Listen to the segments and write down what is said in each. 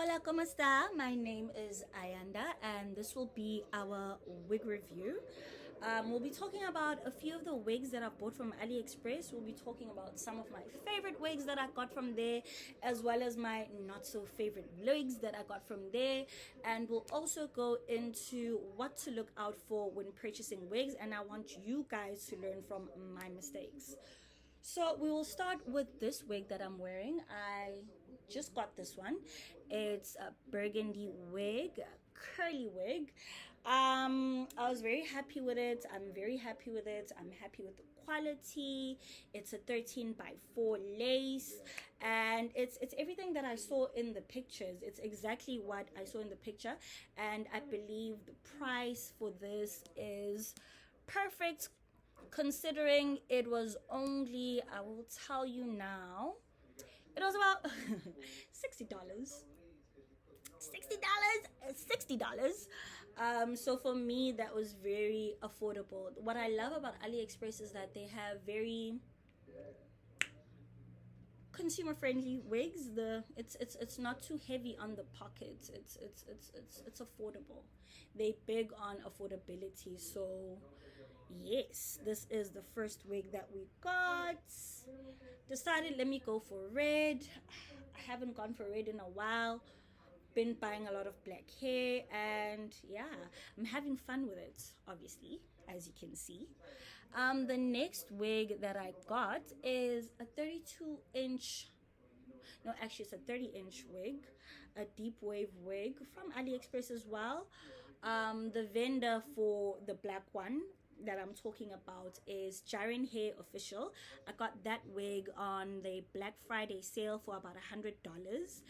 Hola, ¿cómo está? My name is Ayanda, and this will be our wig review. We'll be talking about a few of the wigs that I bought from Aliexpress. We'll be talking about some of my favorite wigs that I got from there, as well as my not so favorite wigs that I got from there. And we'll also go into what to look out for when purchasing wigs, and I want you guys to learn from my mistakes. So we will start with this wig that I'm wearing. I just got this one. It's a burgundy wig, a curly wig. I was very happy with it. I'm very happy with it. I'm happy with the quality. It's a 13 by 4 lace, and it's everything that I saw in the pictures. It's exactly what I saw in the picture, and I believe the price for this is perfect, considering it was only, I will tell you now, it was about $60. $60. So for me, that was very affordable. What I love about AliExpress is that they have very consumer friendly wigs. It's not too heavy on the pockets. It's affordable. They big on affordability. So yes, this is the first wig that we got. Decided, let me go for red. I haven't gone for red in a while. Been buying a lot of black hair, and yeah, I'm having fun with it, obviously, as you can see. The next wig that I got is a 32-inch, no, actually it's a 30-inch wig, a deep wave wig from AliExpress as well. The vendor for the black one that I'm talking about is Jaren Hair Official. I got that wig on the Black Friday sale for about $100.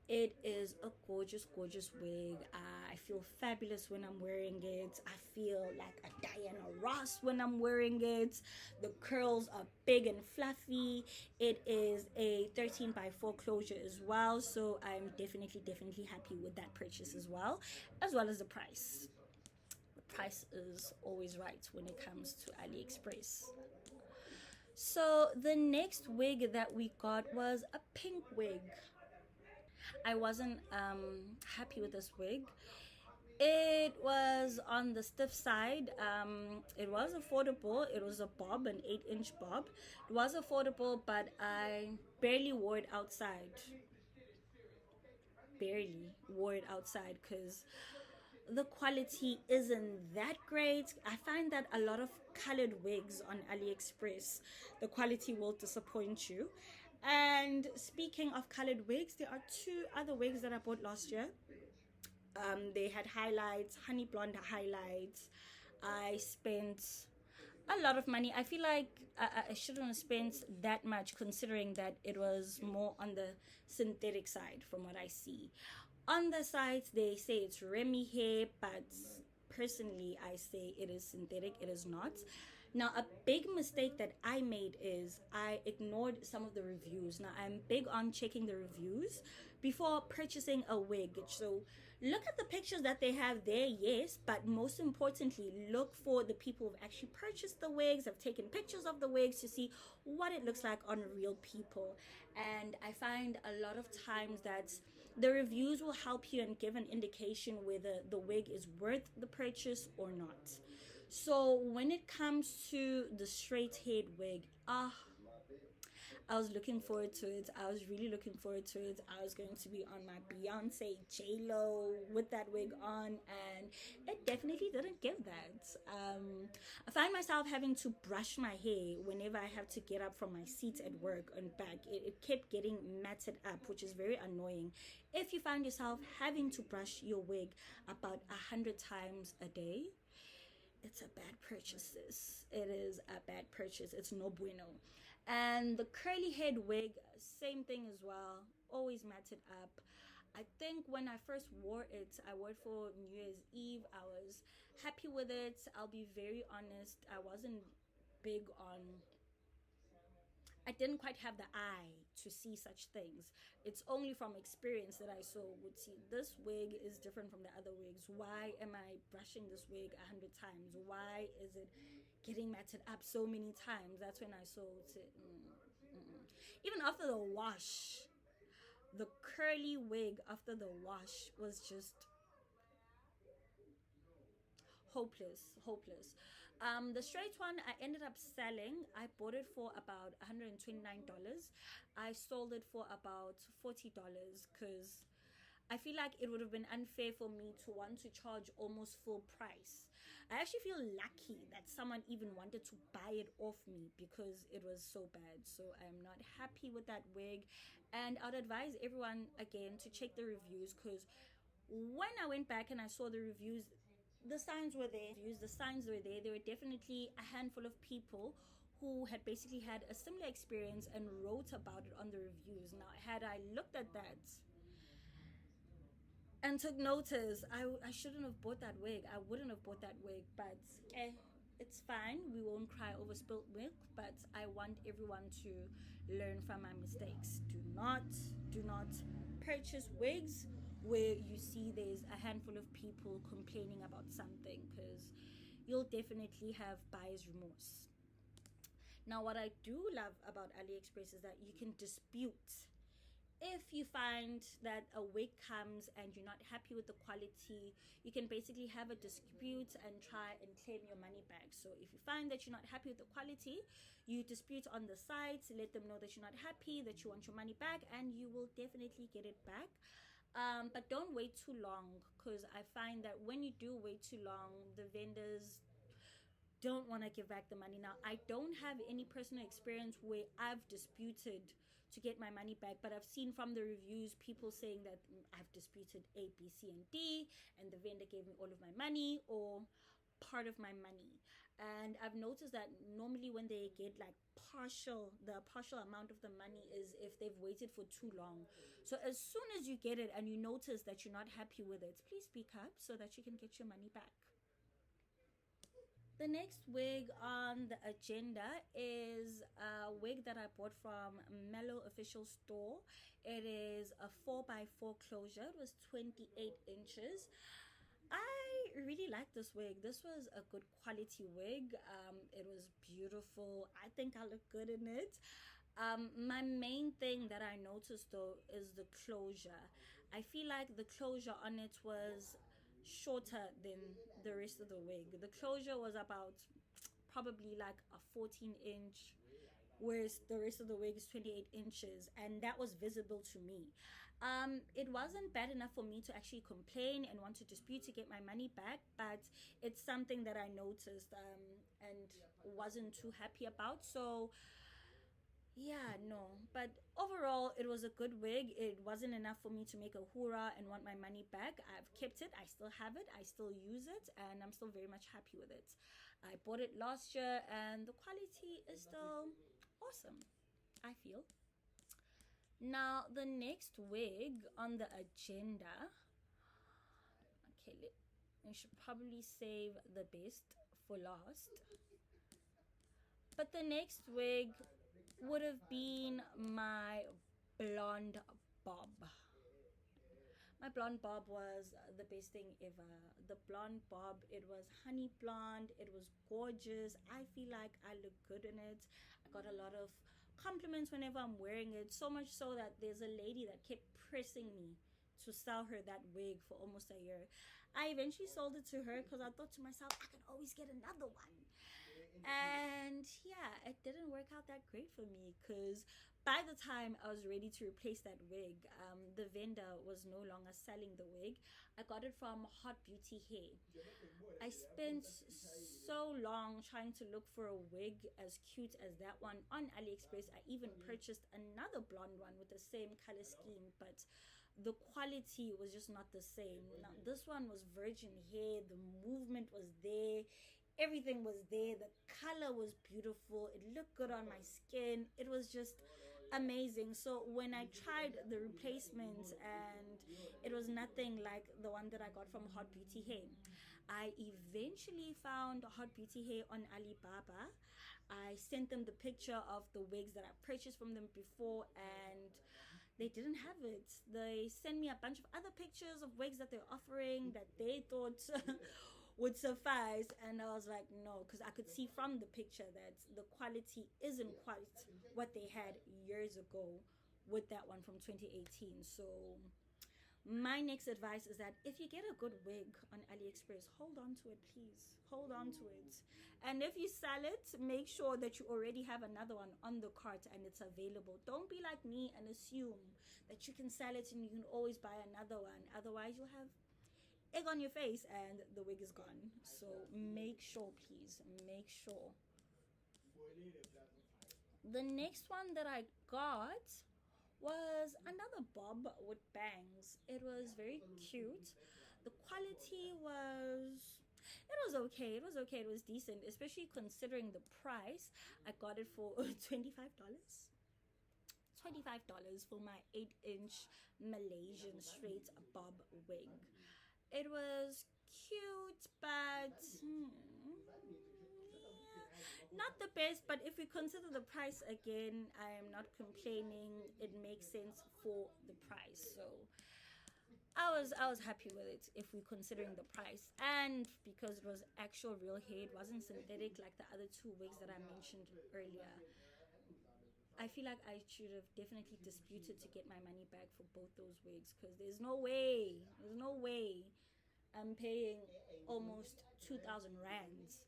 It is a gorgeous wig. I feel fabulous when I'm wearing it. I feel like a Diana Ross when I'm wearing it. The curls are big and fluffy. It is a 13 by 4 closure as well, so I'm definitely happy with that purchase as well as the price. The price is always right when it comes to AliExpress. So the next wig that we got was a pink wig. I wasn't happy with this wig. It was on the stiff side. It was affordable. It was a bob, an 8-inch bob. It was affordable, but I barely wore it outside. Barely wore it outside because the quality isn't that great. I find that a lot of colored wigs on AliExpress, the quality will disappoint you. And speaking of colored wigs, there are two other wigs that I bought last year. They had highlights, honey blonde highlights. I spent a lot of money. I feel like I shouldn't have spent that much, considering that it was more on the synthetic side from what I see. On the sites, they say it's Remy hair, but personally, I say it is synthetic. It is not. Now, a big mistake that I made is I ignored some of the reviews. Now, I'm big on checking the reviews before purchasing a wig. So, look at the pictures that they have there, yes, but most importantly, look for the people who've actually purchased the wigs, have taken pictures of the wigs to see what it looks like on real people. And I find a lot of times that the reviews will help you and give an indication whether the wig is worth the purchase or not. So when it comes to the straight head wig, I was looking forward to it. I was really looking forward to it. I was going to be on my Beyonce J-Lo with that wig on, and it definitely didn't give that. I find myself having to brush my hair whenever I have to get up from my seat at work and back. It kept getting matted up, which is very annoying. If you find yourself having to brush your wig about 100 times a day, it's a bad purchase. It is a bad purchase. It's no bueno. And the curly head wig, same thing as well, always matted up. I think when I first wore it, I wore it for New Year's Eve. I was happy with it. I'll be very honest, I wasn't big on, I didn't quite have the eye to see such things. It's only from experience that I saw would see this wig is different from the other wigs. Why am I brushing this wig 100 times? Why is it getting matted up so many times? That's when I saw it. Even after the wash, The curly wig after the wash was just hopeless, hopeless. The straight one I ended up selling. I bought it for about $129. I sold it for about $40 because I feel like it would have been unfair for me to want to charge almost full price. I actually feel lucky that someone even wanted to buy it off me because it was so bad. So I'm not happy with that wig. And I'd advise everyone again to check the reviews, because when I went back and I saw the reviews, the signs were there. The signs were there. There were definitely a handful of people who had basically had a similar experience and wrote about it on the reviews. Now, had I looked at that and took notice, I shouldn't have bought that wig. I wouldn't have bought that wig, but it's fine. We won't cry over spilt milk, but I want everyone to learn from my mistakes. Do not purchase wigs where you see there's a handful of people complaining about something, because you'll definitely have buyer's remorse. Now, what I do love about AliExpress is that you can dispute. If you find that a wig comes and you're not happy with the quality, you can basically have a dispute and try and claim your money back. So if you find that you're not happy with the quality, you dispute on the site, let them know that you're not happy, that you want your money back, and you will definitely get it back. But don't wait too long, because I find that when you do wait too long, the vendors don't want to give back the money. Now, I don't have any personal experience where I've disputed to get my money back, but I've seen from the reviews people saying that I've disputed A, B, C, and D, and the vendor gave me all of my money or part of my money. And I've noticed that normally when they get like the partial amount of the money is if they've waited for too long. So as soon as you get it and you notice that you're not happy with it, please speak up so that you can get your money back. The next wig on the agenda is a wig that I bought from Mellow Official Store. It is a 4x4 closure. It was 28 inches. I really like this wig. This was a good quality wig. It was beautiful. I think I look good in it. My main thing that I noticed though is the closure. I feel like the closure on it was shorter than the rest of the wig. The closure was about probably like a 14-inch, whereas the rest of the wig is 28 inches, and that was visible to me. It wasn't bad enough for me to actually complain and want to dispute to get my money back, but it's something that I noticed and wasn't too happy about. So yeah, no. But overall, it was a good wig. It wasn't enough for me to make a hoorah and want my money back. I've kept it. I still have it. I still use it. And I'm still very much happy with it. I bought it last year and the quality is still awesome, I feel. Now, the next wig on the agenda. Okay, I should probably save the best for last. But the next wig would have been my blonde bob. My blonde bob was the best thing ever. The blonde bob, it was honey blonde, it was gorgeous. I feel like I look good in it. I got a lot of compliments whenever I'm wearing it, so much so that there's a lady that kept pressing me to sell her that wig for almost a year. I eventually sold it to her because I thought to myself, I can always get another one. And yeah, it didn't work out that great for me, because by the time I was ready to replace that wig, the vendor was no longer selling the wig. I got it from Hot Beauty Hair. I spent so long trying to look for a wig as cute as that one on AliExpress. I even purchased another blonde one with the same color scheme, but the quality was just not the same. Now, this one was virgin hair, the movement was there, everything was there, the color was beautiful, it looked good on my skin, it was just amazing. So when I tried the replacement and it was nothing like the one that I got from Hot Beauty Hair, I eventually found Hot Beauty Hair on Alibaba. I sent them the picture of the wigs that I purchased from them before, and they didn't have it. They sent me a bunch of other pictures of wigs that they're offering that they thought would suffice, and I was like, no, because I could see from the picture that the quality isn't quite what they had years ago with that one from 2018. So my next advice is that if you get a good wig on AliExpress, hold on to it, please. Hold on to it. And if you sell it, make sure that you already have another one on the cart and it's available. Don't be like me and assume that you can sell it and you can always buy another one. Otherwise, you'll have egg on your face and the wig is gone. So make sure, please. Make sure. The next one that I got was another bob with bangs. It was very cute. The quality was, it was okay. It was okay. It was decent, especially considering the price. I got it for $25. $25 for my 8-inch Malaysian straight bob wig. It was cute, but not the best. But if we consider the price again, I am not complaining. It makes sense for the price. So I was happy with it if we're considering the price, and because it was actual real hair, it wasn't synthetic like the other two wigs that I mentioned earlier. I feel like I should have definitely disputed to get my money back for both those wigs, because there's no way I'm paying almost 2,000 rands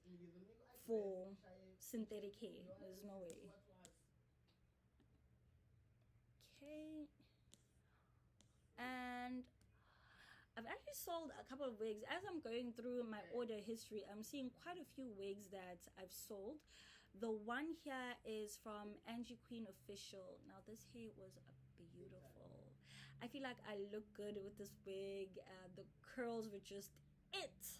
for synthetic hair. There's no way. Okay. And I've actually sold a couple of wigs. As I'm going through my order history, I'm seeing quite a few wigs that I've sold. The one here is from Angie Queen Official. Now this hair was beautiful. I feel like I look good with this wig. The curls were just it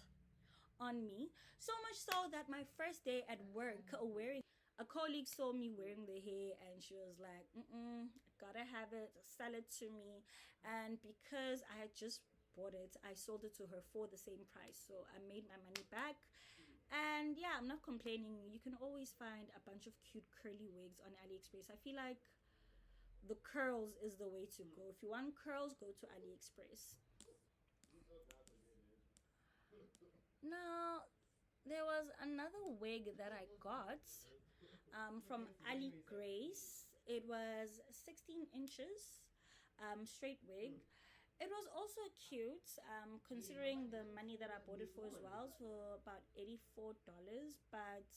on me. So much so that my first day at work, a colleague saw me wearing the hair and she was like, gotta have it, sell it to me. And because I had just bought it, I sold it to her for the same price. So I made my money back. And yeah, I'm not complaining. You can always find a bunch of cute curly wigs on AliExpress. I feel like the curls is the way to go. If you want curls, go to AliExpress. Now, there was another wig that I got from Ali Grace. It was 16 inches, straight wig. It was also cute, considering the money that I bought it for as well, for about $84. But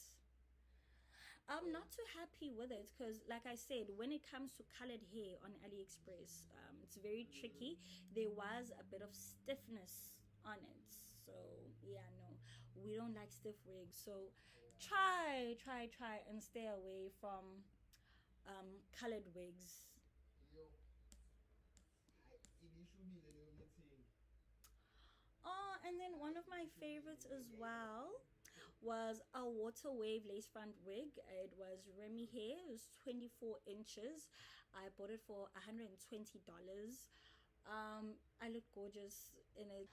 I'm not too happy with it because, like I said, when it comes to colored hair on AliExpress, it's very tricky. There was a bit of stiffness on it. So yeah, no, we don't like stiff wigs. So try and stay away from colored wigs. Oh, and then one of my favorites as well was a water wave lace front wig. It was Remy hair. It was 24 inches. I bought it for $120. I look gorgeous in it.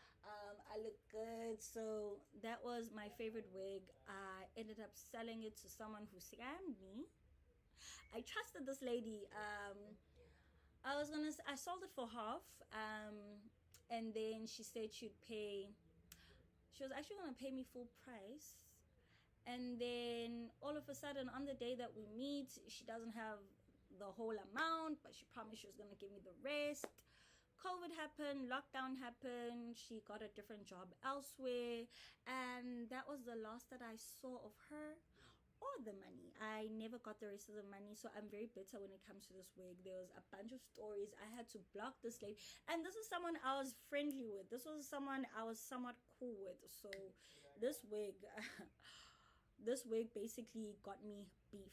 I look good. So that was my favorite wig. I ended up selling it to someone who scammed me. I trusted this lady. I sold it for half. And then she said she was actually gonna pay me full price. And then all of a sudden, on the day that we meet, she doesn't have the whole amount, but she promised she was gonna give me the rest. COVID happened, lockdown happened, she got a different job elsewhere, and that was the last that I saw of her or the money. I never got the rest of the money, so I'm very bitter when it comes to this wig. There was a bunch of stories. I had to block this lady, and this is someone I was friendly with. This was someone I was somewhat cool with. So this wig this wig basically got me beef.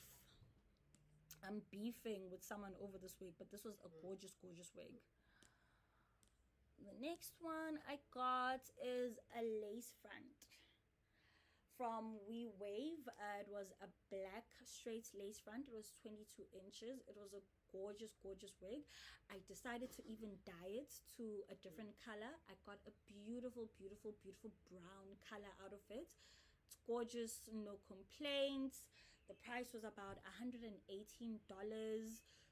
I'm beefing with someone over this wig, but this was a gorgeous wig. The next one I got is a lace front from We Wave. It was a black straight lace front. It was 22 inches. It was a gorgeous wig. I decided to even dye it to a different color. I got a beautiful brown color out of it. It's gorgeous, no complaints. The price was about $118.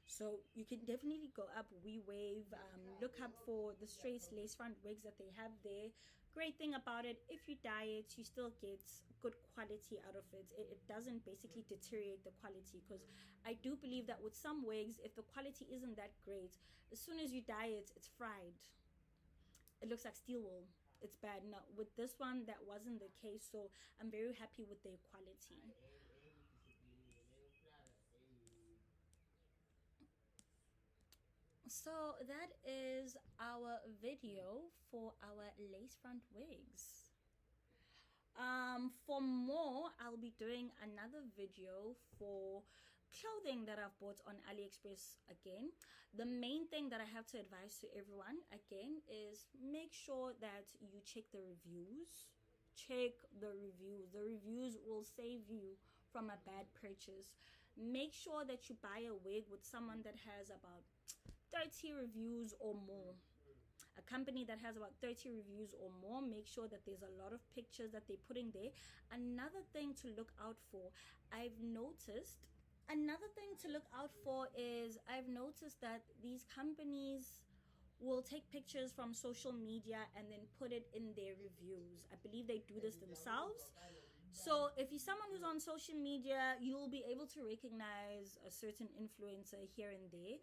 So you can definitely go up We Wave, look up for the straight lace front wigs that they have there. Great thing about it, if you dye it, you still get good quality out of it. It doesn't basically deteriorate the quality, because I do believe that with some wigs, if the quality isn't that great, as soon as you dye it, it's fried. It looks like steel wool. It's bad. Now with this one, that wasn't the case, so I'm very happy with their quality. So that is our video for our lace front wigs. For more, I'll be doing another video for clothing that I've bought on Aliexpress again. The main thing that I have to advise to everyone again is make sure that you check the reviews. Check the reviews. The reviews will save you from a bad purchase. Make sure that you buy a wig with someone that has about 30 reviews or more. A company that has about 30 reviews or more, make sure that there's a lot of pictures that they're putting there. Another thing to look out for, I've noticed is I've noticed that these companies will take pictures from social media and then put it in their reviews. I believe they do this themselves. So if you're someone who's on social media, you'll be able to recognize a certain influencer here and there.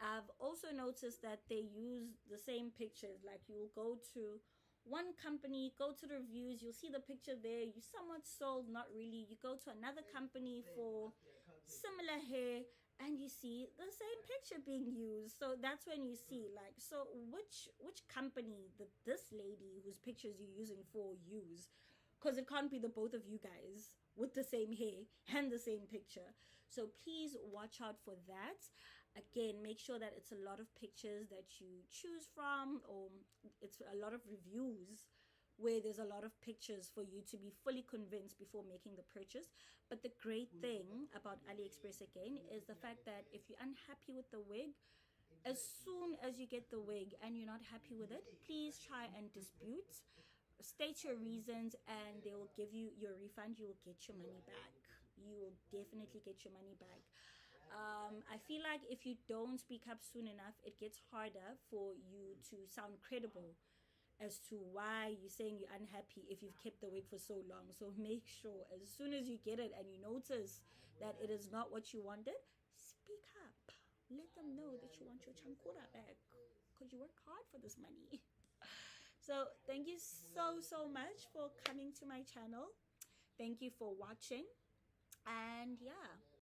I've also noticed that they use the same pictures. Like, you'll go to one company, go to the reviews, you'll see the picture there, you somewhat sold, not really. You go to another company for similar hair and you see the same picture being used. So that's when you see, like, so which company did this lady whose pictures you're using for use? Because it can't be the both of you guys with the same hair and the same picture. So please watch out for that. Again, make sure that it's a lot of pictures that you choose from, or it's a lot of reviews where there's a lot of pictures for you to be fully convinced before making the purchase. But the great thing about AliExpress again is the fact that if you're unhappy with the wig, as soon as you get the wig and you're not happy with it, please try and dispute, state your reasons, and they will give you your refund. You will get your money back. You will definitely get your money back. I feel like if you don't speak up soon enough, it gets harder for you to sound credible as to why you're saying you're unhappy if you've kept the wig for so long. So make sure as soon as you get it and you notice that it is not what you wanted, speak up. Let them know that you want your chankura back, because you work hard for this money. So thank you so much for coming to my channel. Thank you for watching, and yeah.